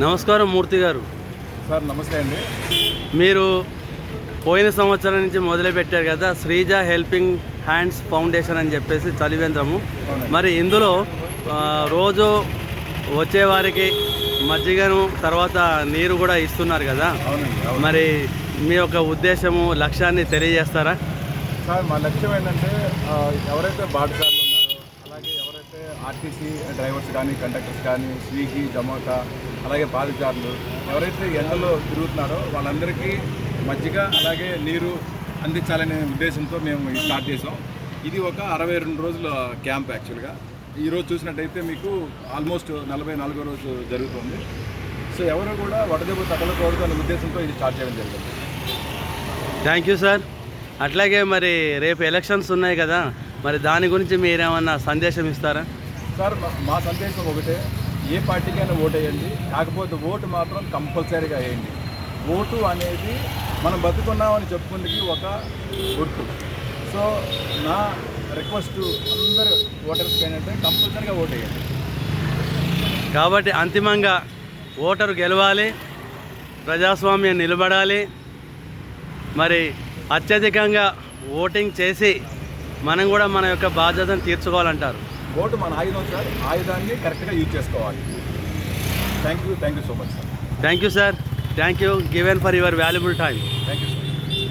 నమస్కారం మూర్తి గారు. సార్ నమస్తే అండి. మీరు పోయిన సంవత్సరం నుంచి మొదలుపెట్టారు కదా శ్రీజ హెల్పింగ్ హ్యాండ్స్ ఫౌండేషన్ అని చెప్పేసి చలివేంద్రము. మరి ఇందులో రోజు వచ్చేవారికి మజ్జిగను తర్వాత నీరు కూడా ఇస్తున్నారు కదా. మరి మీ యొక్క ఉద్దేశము లక్ష్యాన్ని తెలియజేస్తారా? సార్ మా లక్ష్యం ఏంటంటే ఎవరైతే బాటసార్లు ఉన్నారో, అలాగే ఎవరైతే ఆర్టీసీ డ్రైవర్స్ కానీ, కండక్టర్స్ కానీ, స్విగ్గీ, జొమాటో, అలాగే పాదచారులు ఎవరైతే ఎండలో తిరుగుతున్నారో వాళ్ళందరికీ మజ్జిగ అలాగే నీరు అందించాలనే ఉద్దేశంతో మేము స్టార్ట్ చేసాం. ఇది ఒక 62 రోజుల క్యాంప్. యాక్చువల్గా ఈరోజు చూసినట్టయితే మీకు ఆల్మోస్ట్ 44వ రోజు జరుగుతుంది. సో ఎవరు కూడా వడదెబ్బ తగలకూడదు అనే ఉద్దేశంతో ఇది స్టార్ట్ చేయడం జరిగింది. Thank you sir. అట్లాగే మరి రేపు ఎలక్షన్స్ ఉన్నాయి కదా, మరి దాని గురించి మీరేమన్నా సందేశం ఇస్తారా? సార్ మా సందేశం ఒకటే, ఏ పార్టీకైనా ఓటు వేయండి, కాకపోతే ఓటు మాత్రం కంపల్సరీగా వేయండి. ఓటు అనేది మనం బతుకున్నామని చెప్పుకుందికి ఒక గుర్తు. సో నా రిక్వెస్ట్ అందరు ఓటర్స్కి ఏంటంటే కంపల్సరీగా ఓటు వేయండి. కాబట్టి అంతిమంగా ఓటరు గెలవాలి, ప్రజాస్వామ్యం నిలబడాలి. మరి అత్యధికంగా ఓటింగ్ చేసి మనం కూడా మన యొక్క బాధ్యతను తీర్చుకోవాలంటారు. ఓటు మన ఆయుధం సార్, ఆయుధాన్ని కరెక్ట్గా యూజ్ చేసుకోవాలి. Thank you so much sir. Thank you sir. Thank you given for your valuable time. Thank you sir.